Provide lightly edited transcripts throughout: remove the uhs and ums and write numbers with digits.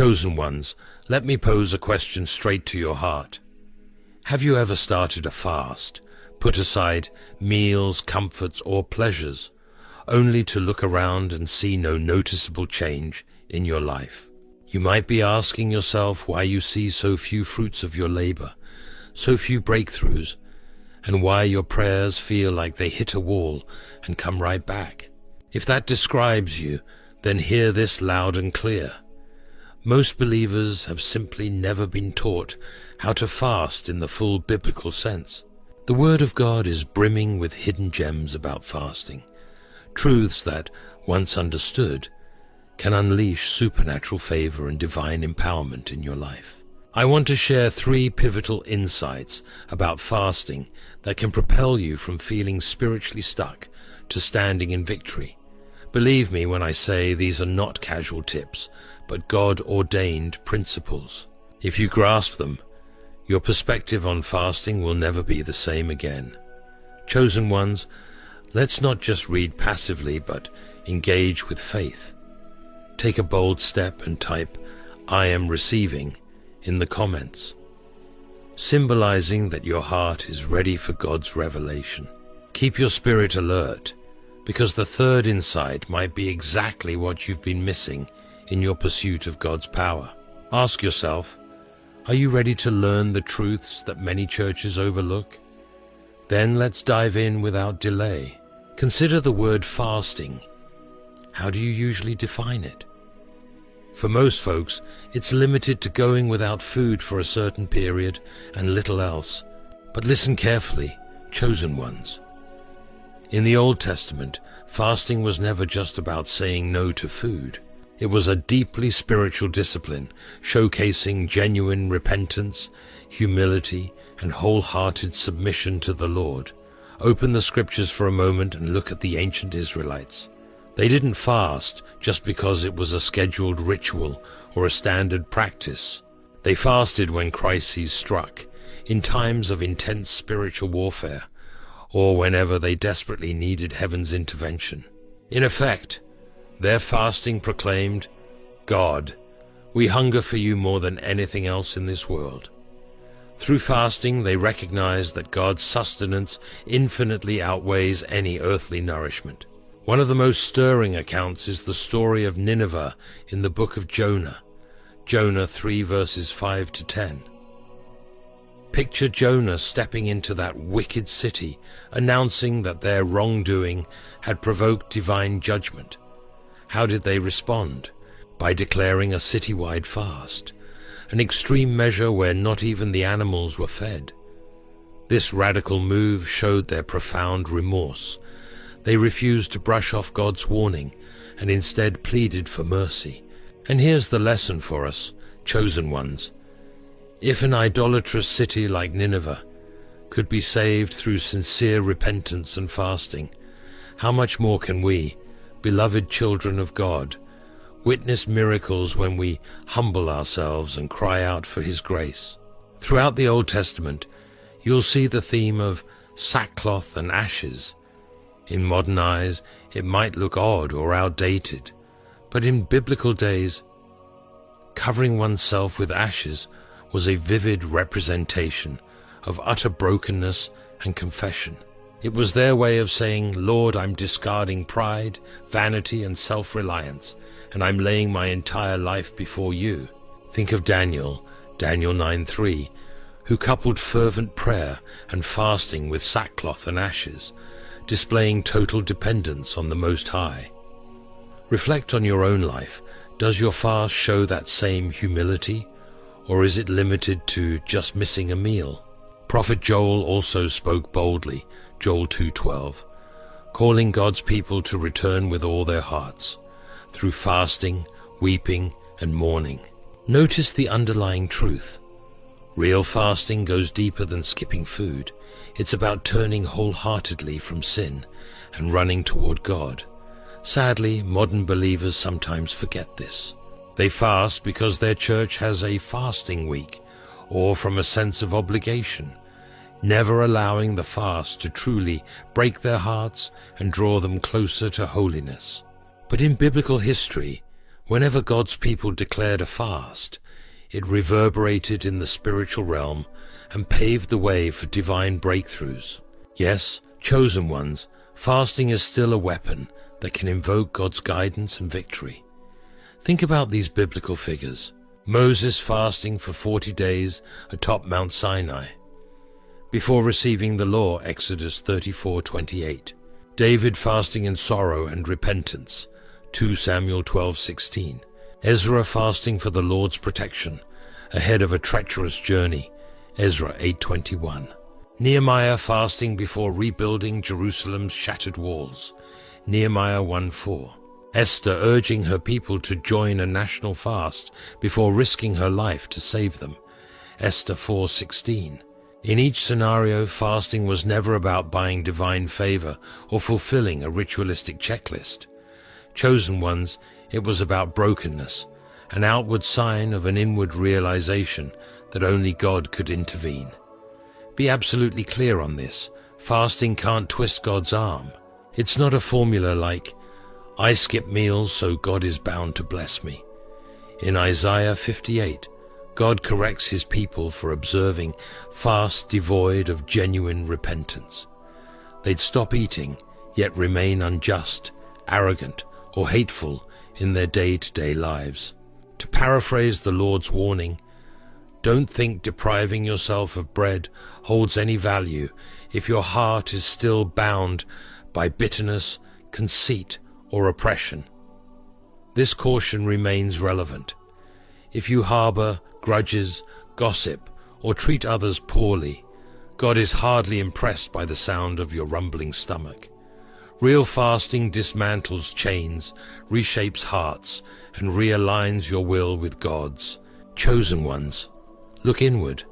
Chosen ones, let me pose a question straight to your heart. Have you ever started a fast, put aside meals, comforts, or pleasures, only to look around and see no noticeable change in your life? You might be asking yourself why you see so few fruits of your labor, so few breakthroughs, and why your prayers feel like they hit a wall and come right back. If that describes you, then hear this loud and clear. Most believers have simply never been taught how to fast in the full biblical sense. The Word of God is brimming with hidden gems about fasting, truths that, once understood, can unleash supernatural favor and divine empowerment in your life. I want to share 3 pivotal insights about fasting that can propel you from feeling spiritually stuck to standing in victory. Believe me when I say these are not casual tips, but God-ordained principles. If you grasp them, your perspective on fasting will never be the same again. Chosen ones, let's not just read passively, but engage with faith. Take a bold step and type, "I am receiving," in the comments, symbolizing that your heart is ready for God's revelation. Keep your spirit alert, because the 3rd insight might be exactly what you've been missing in your pursuit of God's power. Ask yourself, are you ready to learn the truths that many churches overlook? Then let's dive in without delay. Consider the word fasting. How do you usually define it? For most folks, it's limited to going without food for a certain period and little else. But listen carefully, chosen ones. In the Old Testament, fasting was never just about saying no to food. It was a deeply spiritual discipline, showcasing genuine repentance, humility, and wholehearted submission to the Lord. Open the scriptures for a moment and look at the ancient Israelites. They didn't fast just because it was a scheduled ritual or a standard practice. They fasted when crises struck, in times of intense spiritual warfare, or whenever they desperately needed heaven's intervention. In effect, their fasting proclaimed, "God, we hunger for you more than anything else in this world." Through fasting, they recognized that God's sustenance infinitely outweighs any earthly nourishment. One of the most stirring accounts is the story of Nineveh in the book of Jonah, Jonah 3 verses 5 to 10. Picture Jonah stepping into that wicked city, announcing that their wrongdoing had provoked divine judgment. How did they respond? By declaring a citywide fast, an extreme measure where not even the animals were fed. This radical move showed their profound remorse. They refused to brush off God's warning and instead pleaded for mercy. And here's the lesson for us, chosen ones. If an idolatrous city like Nineveh could be saved through sincere repentance and fasting, how much more can we, beloved children of God, witness miracles when we humble ourselves and cry out for His grace? Throughout the Old Testament, you'll see the theme of sackcloth and ashes. In modern eyes, it might look odd or outdated, but in biblical days, covering oneself with ashes was a vivid representation of utter brokenness and confession. It was their way of saying, "Lord, I'm discarding pride, vanity, and self-reliance, and I'm laying my entire life before you." Think of Daniel 9:3, who coupled fervent prayer and fasting with sackcloth and ashes, displaying total dependence on the Most High. Reflect on your own life. Does your fast show that same humility, or is it limited to just missing a meal? Prophet Joel also spoke boldly, Joel 2:12, calling God's people to return with all their hearts, through fasting, weeping, and mourning. Notice the underlying truth. Real fasting goes deeper than skipping food. It's about turning wholeheartedly from sin and running toward God. Sadly, modern believers sometimes forget this. They fast because their church has a fasting week, or from a sense of obligation, never allowing the fast to truly break their hearts and draw them closer to holiness. But in biblical history, Whenever God's people declared a fast, it reverberated in the spiritual realm and paved the way for divine breakthroughs. Yes, chosen ones, fasting is still a weapon that can invoke God's guidance and victory. Think about these biblical figures. Moses fasting for 40 days atop Mount Sinai, before receiving the law, Exodus 34:28. David fasting in sorrow and repentance, 2 Samuel 12:16. Ezra fasting for the Lord's protection ahead of a treacherous journey, Ezra 8:21. Nehemiah fasting before rebuilding Jerusalem's shattered walls, Nehemiah 1:4. Esther urging her people to join a national fast before risking her life to save them, Esther 4:16. In each scenario, fasting was never about buying divine favor or fulfilling a ritualistic checklist. Chosen ones, it was about brokenness, an outward sign of an inward realization that only God could intervene. Be absolutely clear on this. Fasting can't twist God's arm. It's not a formula like, I skip meals so God is bound to bless me. In Isaiah 58, God corrects his people for observing fasts devoid of genuine repentance. They'd stop eating, yet remain unjust, arrogant, or hateful in their day-to-day lives. To paraphrase the Lord's warning, don't think depriving yourself of bread holds any value if your heart is still bound by bitterness, conceit, or oppression. This caution remains relevant. If you harbor grudges, gossip, or treat others poorly, God is hardly impressed by the sound of your rumbling stomach. Real fasting dismantles chains, reshapes hearts, and realigns your will with God's. Chosen ones, look inward.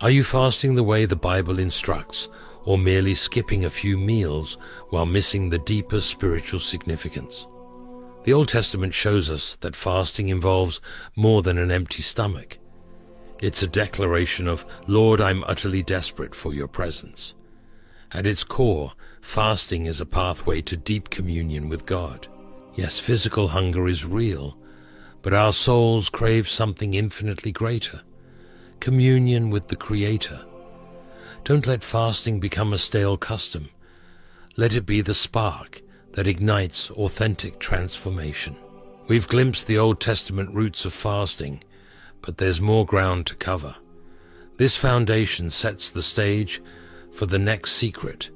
Are you fasting the way the Bible instructs, or merely skipping a few meals while missing the deeper spiritual significance? The Old Testament shows us that fasting involves more than an empty stomach. It's a declaration of, Lord, I'm utterly desperate for your presence. At its core, fasting is a pathway to deep communion with God. Yes, physical hunger is real, but our souls crave something infinitely greater, communion with the Creator. Don't let fasting become a stale custom. Let it be the spark that ignites authentic transformation. We've glimpsed the Old Testament roots of fasting, but there's more ground to cover. This foundation sets the stage for the next secret,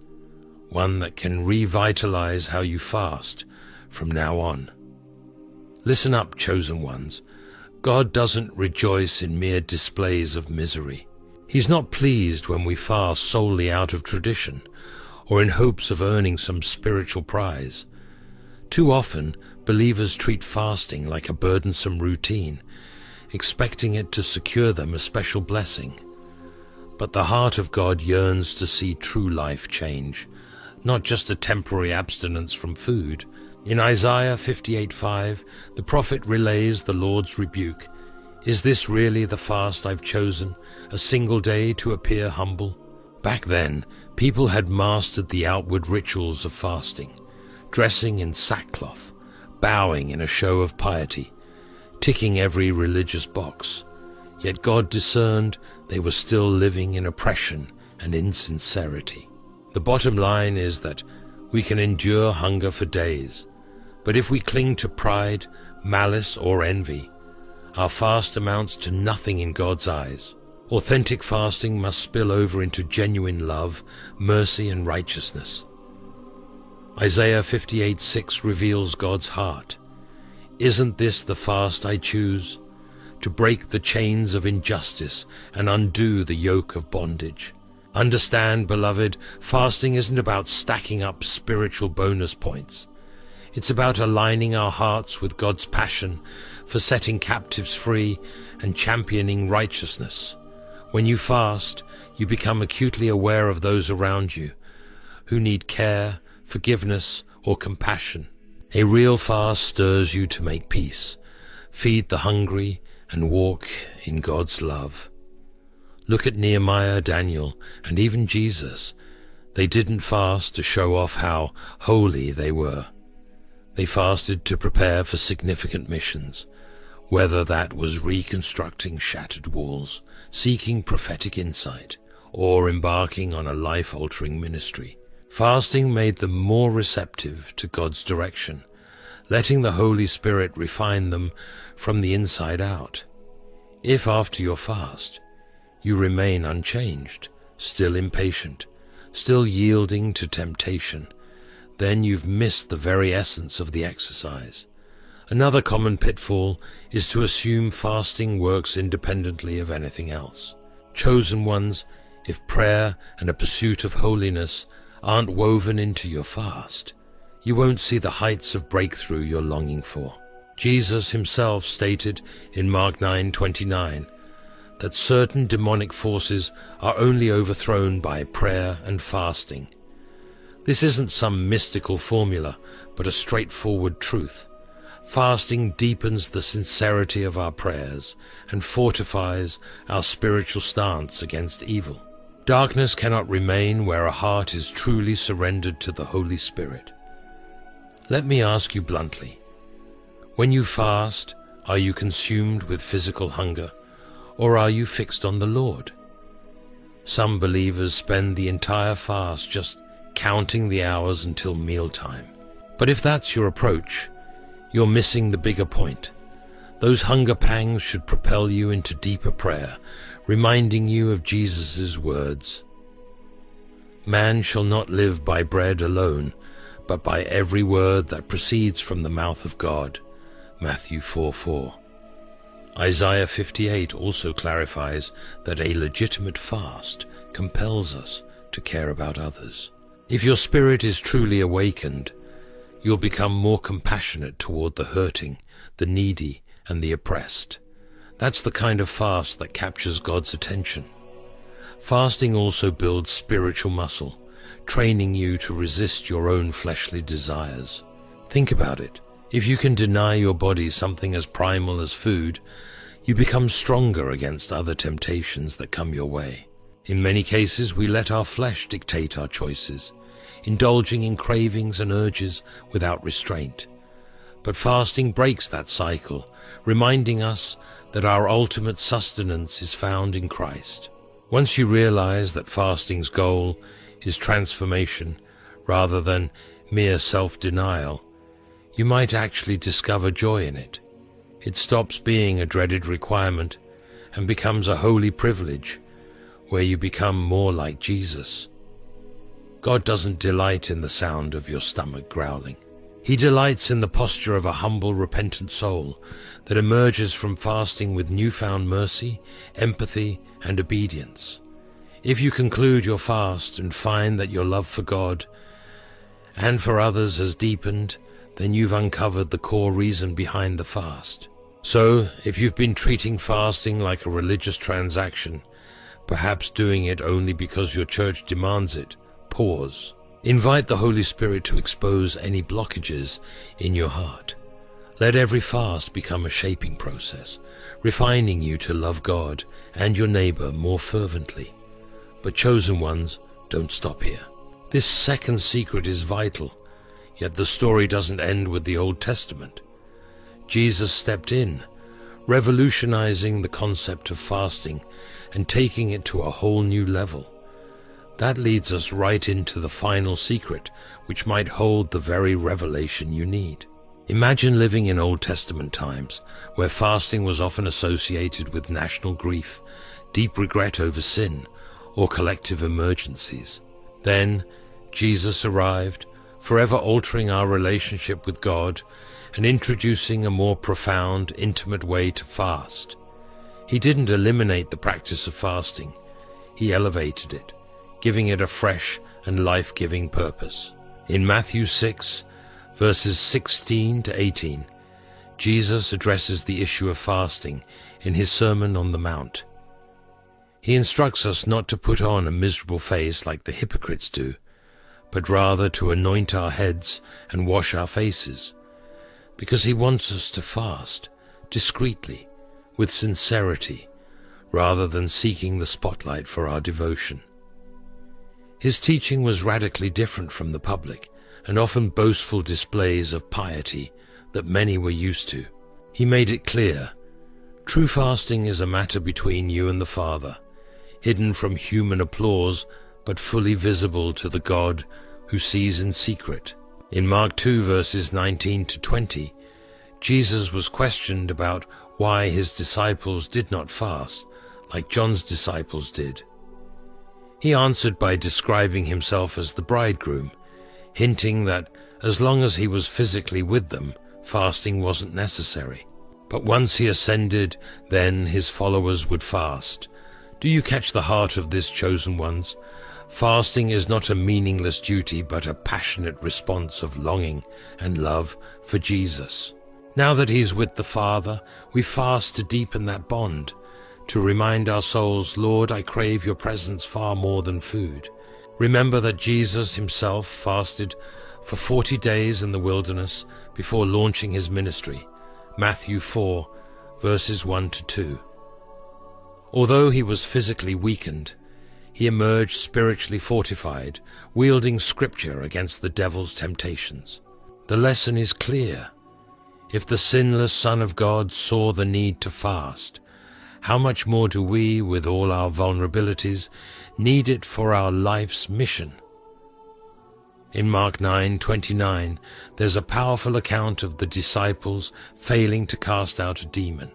one that can revitalize how you fast from now on. Listen up, chosen ones. God doesn't rejoice in mere displays of misery. He's not pleased when we fast solely out of tradition or in hopes of earning some spiritual prize. Too often, believers treat fasting like a burdensome routine, expecting it to secure them a special blessing. But the heart of God yearns to see true life change, not just a temporary abstinence from food. In Isaiah 58:5, the prophet relays the Lord's rebuke. Is this really the fast I've chosen, a single day to appear humble? Back then, people had mastered the outward rituals of fasting, dressing in sackcloth, bowing in a show of piety, ticking every religious box. Yet God discerned they were still living in oppression and insincerity. The bottom line is that we can endure hunger for days, but if we cling to pride, malice, or envy, our fast amounts to nothing in God's eyes. Authentic fasting must spill over into genuine love, mercy, and righteousness. Isaiah 58:6 reveals God's heart. Isn't this the fast I choose? To break the chains of injustice and undo the yoke of bondage. Understand, beloved, fasting isn't about stacking up spiritual bonus points. It's about aligning our hearts with God's passion for setting captives free and championing righteousness. When you fast, you become acutely aware of those around you who need care, forgiveness, or compassion. A real fast stirs you to make peace, feed the hungry, and walk in God's love. Look at Nehemiah, Daniel, and even Jesus. They didn't fast to show off how holy they were. They fasted to prepare for significant missions, whether that was reconstructing shattered walls, seeking prophetic insight, or embarking on a life-altering ministry. Fasting made them more receptive to God's direction, letting the Holy Spirit refine them from the inside out. If after your fast you remain unchanged, still impatient, still yielding to temptation, then you've missed the very essence of the exercise. Another common pitfall is to assume fasting works independently of anything else. Chosen ones, if prayer and a pursuit of holiness aren't woven into your fast, you won't see the heights of breakthrough you're longing for. Jesus himself stated in Mark 9:29 that certain demonic forces are only overthrown by prayer and fasting. This isn't some mystical formula, but a straightforward truth. Fasting deepens the sincerity of our prayers and fortifies our spiritual stance against evil. Darkness cannot remain where a heart is truly surrendered to the Holy Spirit. Let me ask you bluntly, when you fast, are you consumed with physical hunger, or are you fixed on the Lord? Some believers spend the entire fast just counting the hours until mealtime. But if that's your approach, you're missing the bigger point. Those hunger pangs should propel you into deeper prayer, reminding you of Jesus' words. Man shall not live by bread alone, but by every word that proceeds from the mouth of God. Matthew 4:4. Isaiah 58 also clarifies that a legitimate fast compels us to care about others. If your spirit is truly awakened, you'll become more compassionate toward the hurting, the needy, and the oppressed. That's the kind of fast that captures God's attention. Fasting also builds spiritual muscle, training you to resist your own fleshly desires. Think about it. If you can deny your body something as primal as food, you become stronger against other temptations that come your way. In many cases, we let our flesh dictate our choices, indulging in cravings and urges without restraint. But fasting breaks that cycle, reminding us that our ultimate sustenance is found in Christ. Once you realize that fasting's goal is transformation rather than mere self-denial, you might actually discover joy in it. It stops being a dreaded requirement and becomes a holy privilege where you become more like Jesus. God doesn't delight in the sound of your stomach growling. He delights in the posture of a humble, repentant soul that emerges from fasting with newfound mercy, empathy, and obedience. If you conclude your fast and find that your love for God and for others has deepened, then you've uncovered the core reason behind the fast. So, if you've been treating fasting like a religious transaction, perhaps doing it only because your church demands it, pause. Invite the Holy Spirit to expose any blockages in your heart. Let every fast become a shaping process, refining you to love God and your neighbor more fervently. But chosen ones, don't stop here. This second secret is vital, yet the story doesn't end with the Old Testament. Jesus stepped in, revolutionizing the concept of fasting and taking it to a whole new level. That leads us right into the final secret, which might hold the very revelation you need. Imagine living in Old Testament times, where fasting was often associated with national grief, deep regret over sin, or collective emergencies. Then Jesus arrived, forever altering our relationship with God and introducing a more profound, intimate way to fast. He didn't eliminate the practice of fasting. He elevated it, giving it a fresh and life-giving purpose. In Matthew 6, verses 16 to 18, Jesus addresses the issue of fasting in his Sermon on the Mount. He instructs us not to put on a miserable face like the hypocrites do, but rather to anoint our heads and wash our faces, because he wants us to fast discreetly, with sincerity, rather than seeking the spotlight for our devotion. His teaching was radically different from the public and often boastful displays of piety that many were used to. He made it clear, true fasting is a matter between you and the Father, hidden from human applause but fully visible to the God who sees in secret. In Mark 2 verses 19 to 20, Jesus was questioned about why his disciples did not fast, like John's disciples did. He answered by describing himself as the bridegroom, hinting that as long as he was physically with them, fasting wasn't necessary. But once he ascended, then his followers would fast. Do you catch the heart of this, chosen ones? Fasting is not a meaningless duty, but a passionate response of longing and love for Jesus. Now that he's with the Father, we fast to deepen that bond, to remind our souls, Lord, I crave your presence far more than food. Remember that Jesus himself fasted for 40 days in the wilderness before launching his ministry. Matthew 4, verses 1 to 2. Although he was physically weakened, he emerged spiritually fortified, wielding scripture against the devil's temptations. The lesson is clear. If the sinless Son of God saw the need to fast, how much more do we, with all our vulnerabilities, need it for our life's mission? In Mark 9:29, there's a powerful account of the disciples failing to cast out a demon.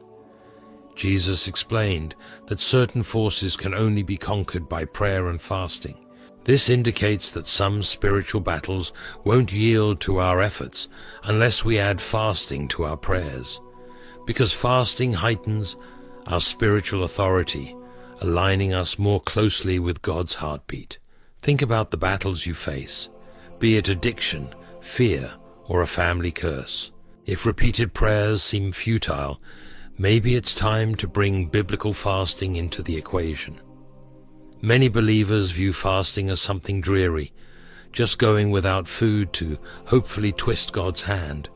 Jesus explained that certain forces can only be conquered by prayer and fasting. This indicates that some spiritual battles won't yield to our efforts unless we add fasting to our prayers, because fasting heightens our spiritual authority, aligning us more closely with God's heartbeat. Think about the battles you face, be it addiction, fear, or a family curse. If repeated prayers seem futile, maybe it's time to bring biblical fasting into the equation. Many believers view fasting as something dreary, just going without food to hopefully twist God's hand.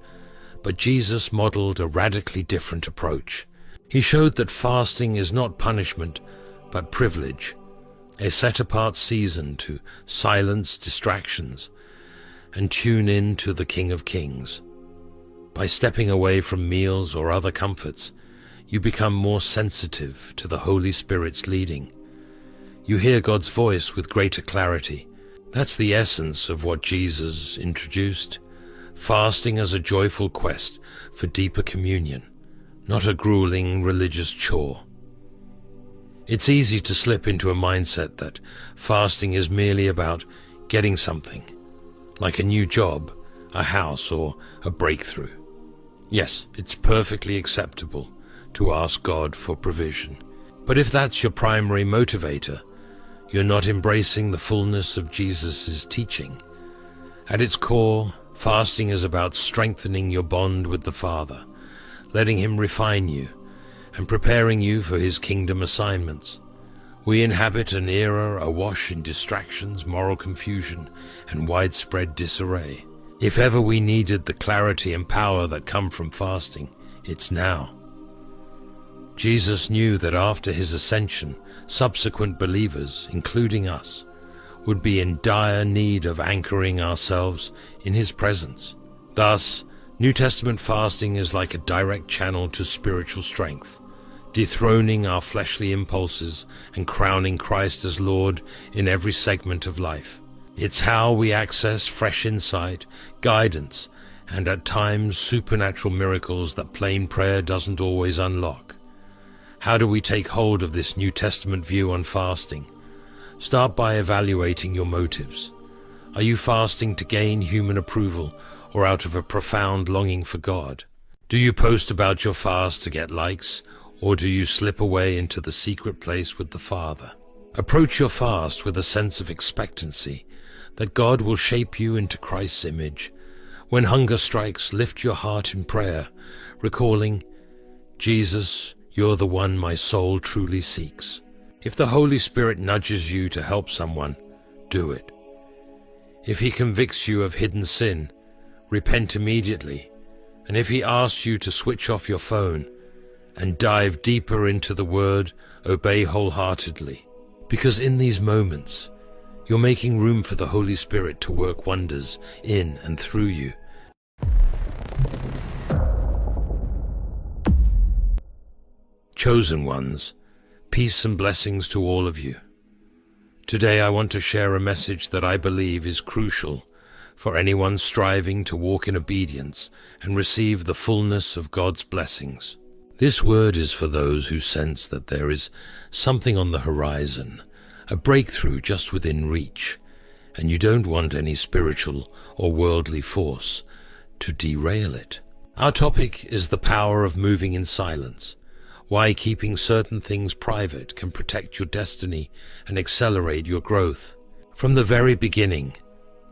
But Jesus modeled a radically different approach. He showed that fasting is not punishment, but privilege, a set-apart season to silence distractions and tune in to the King of Kings. By stepping away from meals or other comforts, you become more sensitive to the Holy Spirit's leading. You hear God's voice with greater clarity. That's the essence of what Jesus introduced, fasting as a joyful quest for deeper communion, not a grueling religious chore. It's easy to slip into a mindset that fasting is merely about getting something, like a new job, a house, or a breakthrough. Yes, it's perfectly acceptable to ask God for provision. But if that's your primary motivator, you're not embracing the fullness of Jesus' teaching. At its core, fasting is about strengthening your bond with the Father, letting him refine you, and preparing you for his kingdom assignments. We inhabit an era awash in distractions, moral confusion, and widespread disarray. If ever we needed the clarity and power that come from fasting, it's now. Jesus knew that after his ascension, subsequent believers, including us, would be in dire need of anchoring ourselves in his presence. Thus, New Testament fasting is like a direct channel to spiritual strength, dethroning our fleshly impulses and crowning Christ as Lord in every segment of life. It's how we access fresh insight, guidance, and at times supernatural miracles that plain prayer doesn't always unlock. How do we take hold of this New Testament view on fasting? Start by evaluating your motives. Are you fasting to gain human approval or out of a profound longing for God? Do you post about your fast to get likes, or do you slip away into the secret place with the Father? Approach your fast with a sense of expectancy that God will shape you into Christ's image. When hunger strikes, lift your heart in prayer, recalling, Jesus, you're the one my soul truly seeks. If the Holy Spirit nudges you to help someone, do it. If he convicts you of hidden sin, repent immediately. And if he asks you to switch off your phone and dive deeper into the Word, obey wholeheartedly. Because in these moments, You're making room for the Holy Spirit to work wonders in and through you. Chosen ones, peace and blessings to all of you. Today I want to share a message that I believe is crucial for anyone striving to walk in obedience and receive the fullness of God's blessings. This word is for those who sense that there is something on the horizon, a breakthrough just within reach, and you don't want any spiritual or worldly force to derail it. Our topic is the power of moving in silence, why keeping certain things private can protect your destiny and accelerate your growth. From the very beginning,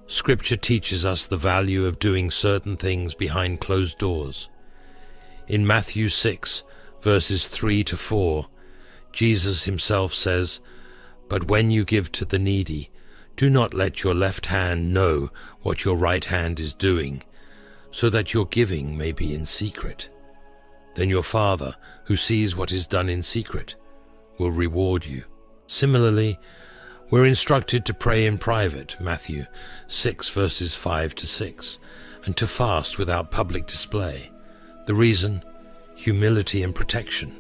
Scripture teaches us the value of doing certain things behind closed doors. In Matthew 6, verses 3 to 4, Jesus himself says, "But when you give to the needy, do not let your left hand know what your right hand is doing, so that your giving may be in secret. Then your Father, who sees what is done in secret, will reward you." Similarly, we're instructed to pray in private, Matthew 6 verses 5 to 6, and to fast without public display. The reason? Humility and protection.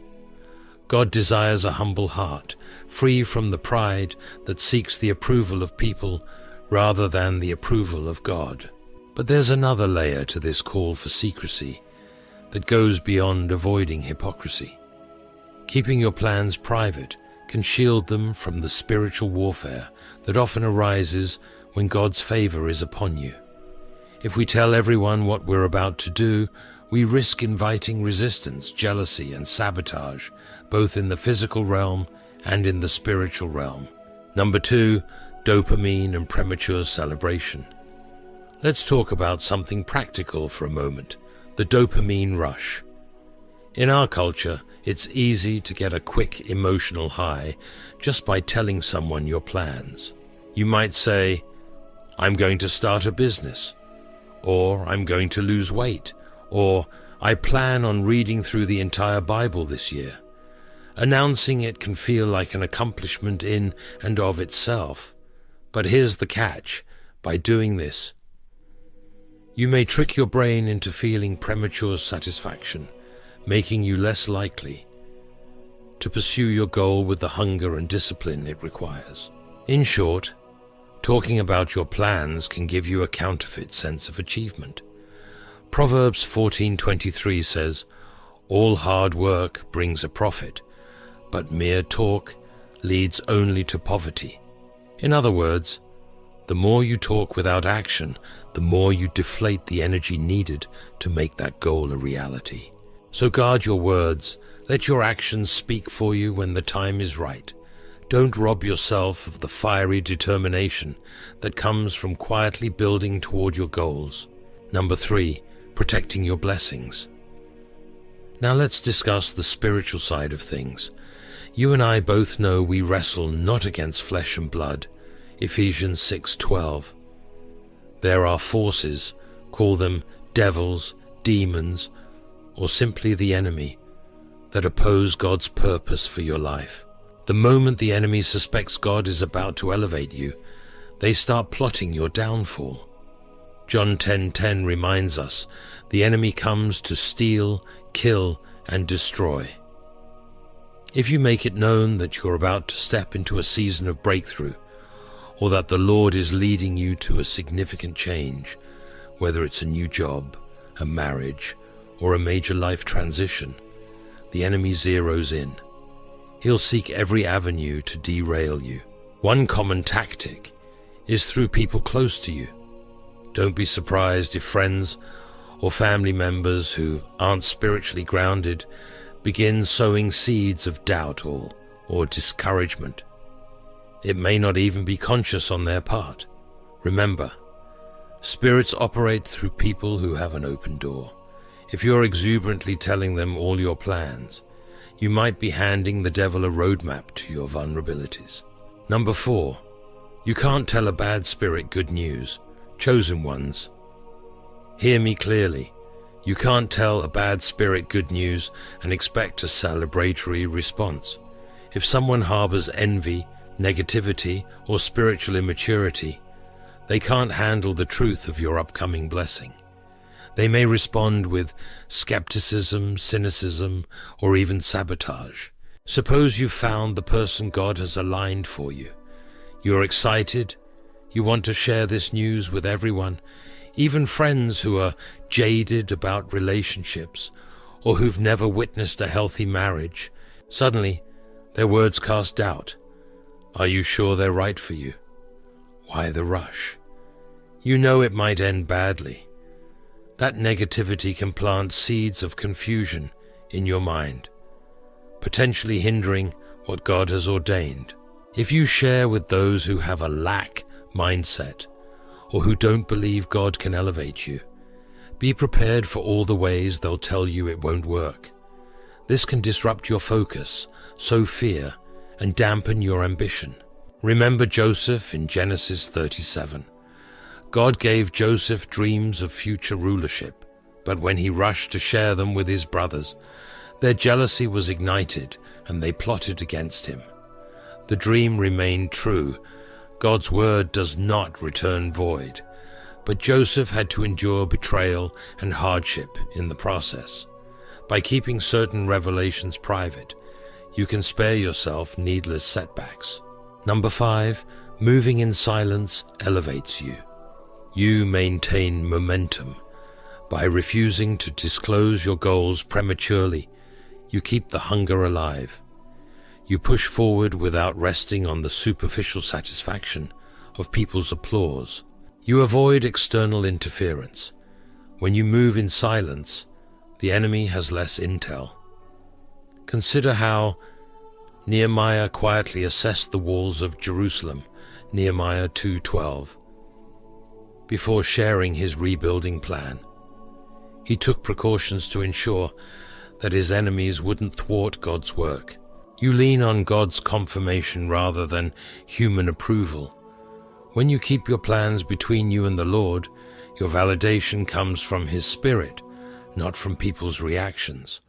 God desires a humble heart, free from the pride that seeks the approval of people rather than the approval of God. But there's another layer to this call for secrecy that goes beyond avoiding hypocrisy. Keeping your plans private can shield them from the spiritual warfare that often arises when God's favor is upon you. If we tell everyone what we're about to do, we risk inviting resistance, jealousy, and sabotage, both in the physical realm and in the spiritual realm. Number 2, dopamine and premature celebration. Let's talk about something practical for a moment. The dopamine rush. In our culture, it's easy to get a quick emotional high just by telling someone your plans. You might say, "I'm going to start a business," or "I'm going to lose weight," or "I plan on reading through the entire Bible this year." Announcing it can feel like an accomplishment in and of itself. But here's the catch. By doing this, you may trick your brain into feeling premature satisfaction, making you less likely to pursue your goal with the hunger and discipline it requires. In short, talking about your plans can give you a counterfeit sense of achievement. Proverbs 14:23 says, "All hard work brings a profit, but mere talk leads only to poverty." In other words, the more you talk without action, the more you deflate the energy needed to make that goal a reality. So guard your words. Let your actions speak for you when the time is right. Don't rob yourself of the fiery determination that comes from quietly building toward your goals. Number 3, protecting your blessings. Now let's discuss the spiritual side of things. You and I both know we wrestle not against flesh and blood. Ephesians 6:12. There are forces, call them devils, demons, or simply the enemy, that oppose God's purpose for your life. The moment the enemy suspects God is about to elevate you, they start plotting your downfall. John 10:10 reminds us, the enemy comes to steal, kill, and destroy. If you make it known that you're about to step into a season of breakthrough, or that the Lord is leading you to a significant change, whether it's a new job, a marriage, or a major life transition, the enemy zeroes in. He'll seek every avenue to derail you. One common tactic is through people close to you. Don't be surprised if friends or family members who aren't spiritually grounded begin sowing seeds of doubt or discouragement. It may not even be conscious on their part. Remember, spirits operate through people who have an open door. If you're exuberantly telling them all your plans, you might be handing the devil a roadmap to your vulnerabilities. Number 4, you can't tell a bad spirit good news. Chosen ones, hear me clearly. You can't tell a bad spirit good news and expect a celebratory response. If someone harbors envy, negativity, or spiritual immaturity, they can't handle the truth of your upcoming blessing. They may respond with skepticism, cynicism, or even sabotage. Suppose you've found the person God has aligned for you. You're excited. You want to share this news with everyone, even friends who are jaded about relationships or who've never witnessed a healthy marriage. Suddenly, their words cast doubt. Are you sure they're right for you? Why the rush? You know it might end badly. That negativity can plant seeds of confusion in your mind, potentially hindering what God has ordained. If you share with those who have a lack mindset or who don't believe God can elevate you, be prepared for all the ways they'll tell you it won't work. This can disrupt your focus, sow fear, and dampen your ambition. Remember Joseph in Genesis 37. God gave Joseph dreams of future rulership, but when he rushed to share them with his brothers, their jealousy was ignited and they plotted against him. The dream remained true. God's word does not return void, but Joseph had to endure betrayal and hardship in the process. By keeping certain revelations private, you can spare yourself needless setbacks. Number 5, moving in silence elevates you. You maintain momentum. By refusing to disclose your goals prematurely, you keep the hunger alive. You push forward without resting on the superficial satisfaction of people's applause. You avoid external interference. When you move in silence, the enemy has less intel. Consider how Nehemiah quietly assessed the walls of Jerusalem, Nehemiah 2:12. Before sharing his rebuilding plan, he took precautions to ensure that his enemies wouldn't thwart God's work. You lean on God's confirmation rather than human approval. When you keep your plans between you and the Lord, your validation comes from His Spirit, not from people's reactions.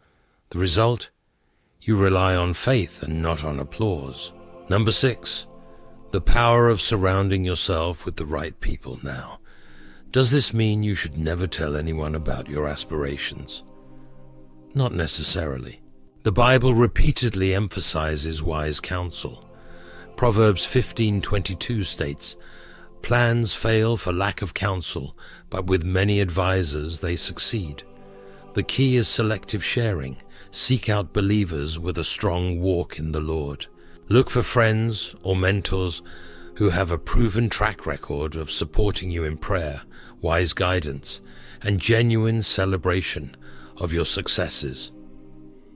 The result? You rely on faith and not on applause. Number 6, the power of surrounding yourself with the right people now. Does this mean you should never tell anyone about your aspirations? Not necessarily. The Bible repeatedly emphasizes wise counsel. Proverbs 15:22 states, "Plans fail for lack of counsel, but with many advisers they succeed." The key is selective sharing. Seek out believers with a strong walk in the Lord. Look for friends or mentors who have a proven track record of supporting you in prayer, wise guidance, and genuine celebration of your successes.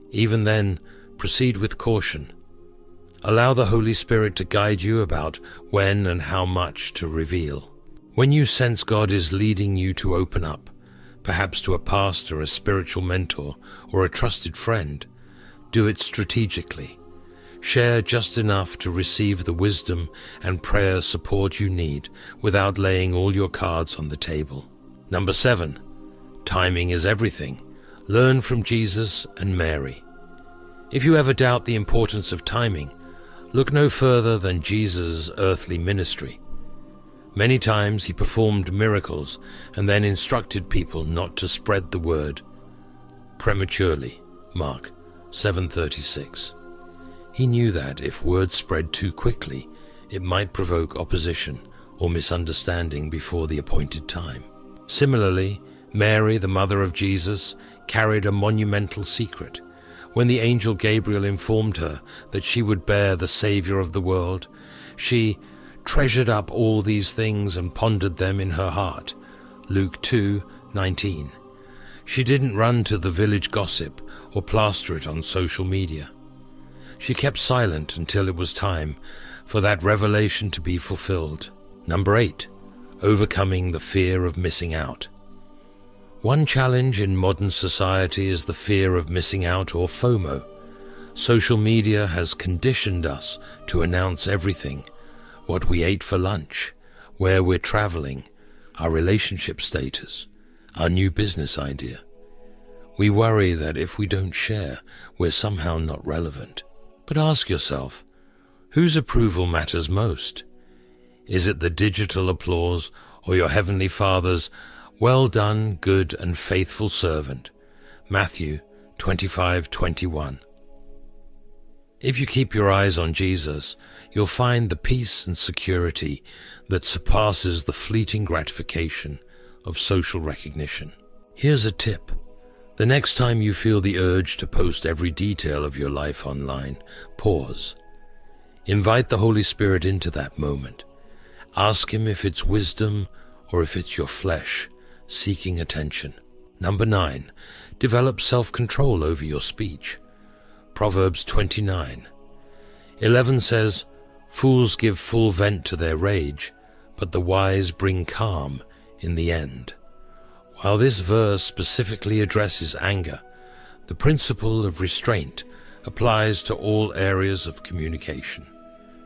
Even then, proceed with caution. Allow the Holy Spirit to guide you about when and how much to reveal. When you sense God is leading you to open up, perhaps to a pastor, a spiritual mentor, or a trusted friend, do it strategically. Share just enough to receive the wisdom and prayer support you need without laying all your cards on the table. Number 7, timing is everything. Learn from Jesus and Mary. If you ever doubt the importance of timing, look no further than Jesus' earthly ministry. Many times he performed miracles and then instructed people not to spread the word prematurely. Mark 7:36. He knew that if word spread too quickly, it might provoke opposition or misunderstanding before the appointed time. Similarly, Mary, the mother of Jesus, carried a monumental secret. When the angel Gabriel informed her that she would bear the Savior of the world, she treasured up all these things and pondered them in her heart. Luke 2:19. She didn't run to the village gossip or plaster it on social media. She kept silent until it was time for that revelation to be fulfilled. Number 8, overcoming the fear of missing out. One challenge in modern society is the fear of missing out, or FOMO. Social media has conditioned us to announce everything: what we ate for lunch, where we're traveling, our relationship status, our new business idea. We worry that if we don't share, we're somehow not relevant. But ask yourself, Whose approval matters most? Is it the digital applause or your Heavenly Father's "Well done, good and faithful servant"? Matthew 25:21. If you keep your eyes on Jesus, you'll find the peace and security that surpasses the fleeting gratification of social recognition. Here's a tip. The next time you feel the urge to post every detail of your life online, pause. Invite the Holy Spirit into that moment. Ask Him if it's wisdom or if it's your flesh seeking attention. Number 9, develop self-control over your speech. Proverbs 29:11 says, "Fools give full vent to their rage, but the wise bring calm in the end." While this verse specifically addresses anger, the principle of restraint applies to all areas of communication.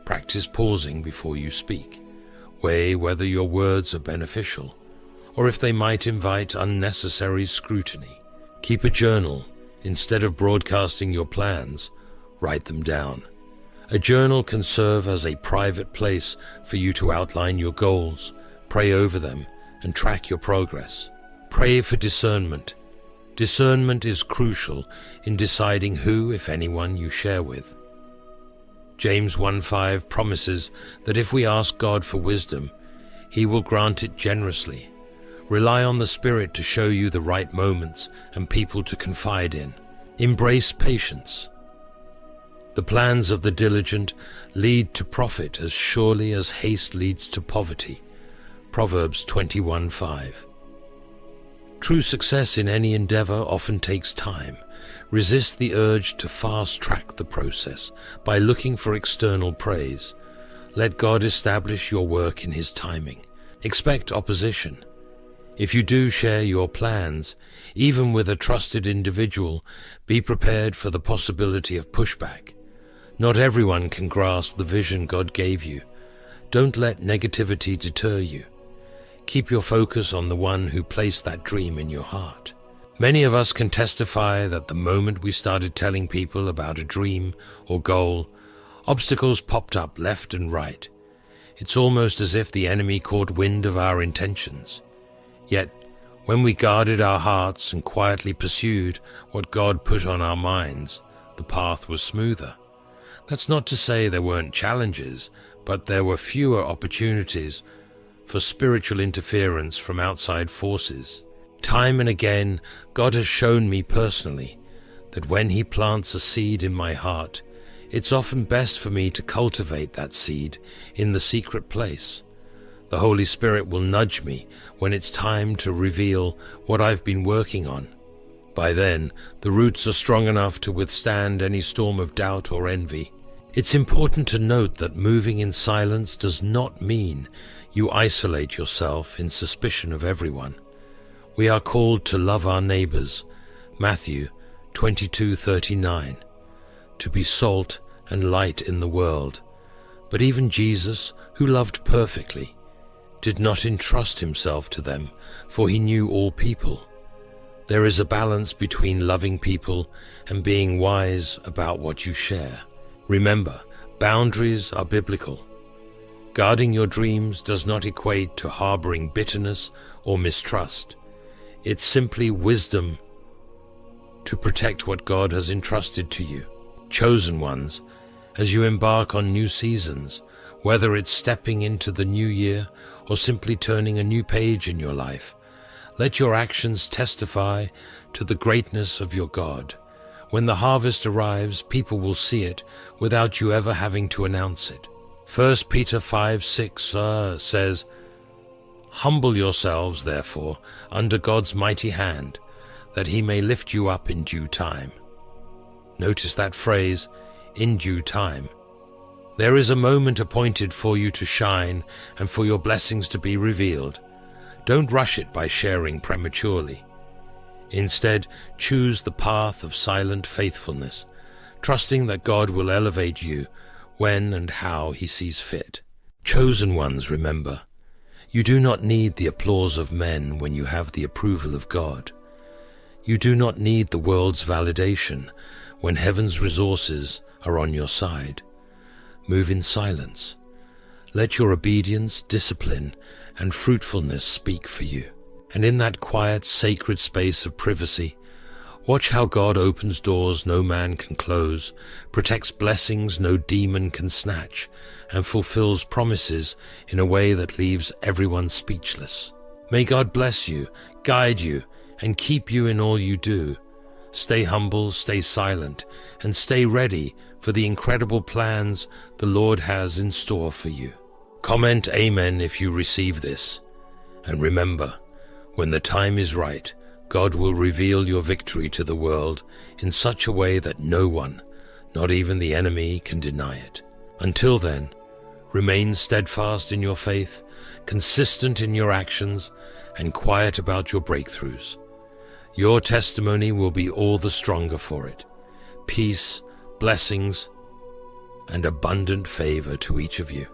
Practice pausing before you speak. Weigh whether your words are beneficial, or if they might invite unnecessary scrutiny. Keep a journal. Instead of broadcasting your plans, write them down. A journal can serve as a private place for you to outline your goals, pray over them, and track your progress. Pray for discernment. Discernment is crucial in deciding who, if anyone, you share with. James 1:5 promises that if we ask God for wisdom, He will grant it generously. Rely on the Spirit to show you the right moments and people to confide in. Embrace patience. The plans of the diligent lead to profit as surely as haste leads to poverty. Proverbs 21:5. True success in any endeavor often takes time. Resist the urge to fast-track the process by looking for external praise. Let God establish your work in His timing. Expect opposition. If you do share your plans, even with a trusted individual, be prepared for the possibility of pushback. Not everyone can grasp the vision God gave you. Don't let negativity deter you. Keep your focus on the one who placed that dream in your heart. Many of us can testify that the moment we started telling people about a dream or goal, obstacles popped up left and right. It's almost as if the enemy caught wind of our intentions. Yet, when we guarded our hearts and quietly pursued what God put on our minds, the path was smoother. That's not to say there weren't challenges, but there were fewer opportunities for spiritual interference from outside forces. Time and again, God has shown me personally that when He plants a seed in my heart, it's often best for me to cultivate that seed in the secret place. The Holy Spirit will nudge me when it's time to reveal what I've been working on. By then, the roots are strong enough to withstand any storm of doubt or envy. It's important to note that moving in silence does not mean you isolate yourself in suspicion of everyone. We are called to love our neighbors, Matthew 22:39, to be salt and light in the world. But even Jesus, who loved perfectly, did not entrust Himself to them, for He knew all people. There is a balance between loving people and being wise about what you share. Remember, boundaries are biblical. Guarding your dreams does not equate to harboring bitterness or mistrust. It's simply wisdom to protect what God has entrusted to you. Chosen ones, as you embark on new seasons, whether it's stepping into the new year or simply turning a new page in your life, let your actions testify to the greatness of your God. When the harvest arrives, people will see it without you ever having to announce it. 1 Peter 5:6 says, "Humble yourselves, therefore, under God's mighty hand, that He may lift you up in due time." Notice that phrase, in due time. There is a moment appointed for you to shine and for your blessings to be revealed. Don't rush it by sharing prematurely. Instead, choose the path of silent faithfulness, trusting that God will elevate you when and how He sees fit. Chosen ones, remember, you do not need the applause of men when you have the approval of God. You do not need the world's validation when heaven's resources are on your side. move in silence. Let your obedience, discipline, and fruitfulness speak for you. And in that quiet, sacred space of privacy, watch how God opens doors no man can close, protects blessings no demon can snatch, and fulfills promises in a way that leaves everyone speechless. May God bless you, guide you, and keep you in all you do. Stay humble, stay silent, and stay ready for the incredible plans the Lord has in store for you. Comment Amen if you receive this. And remember, when the time is right, God will reveal your victory to the world in such a way that no one, not even the enemy, can deny it. Until then, remain steadfast in your faith, consistent in your actions, and quiet about your breakthroughs. Your testimony will be all the stronger for it. Peace, blessings, and abundant favor to each of you.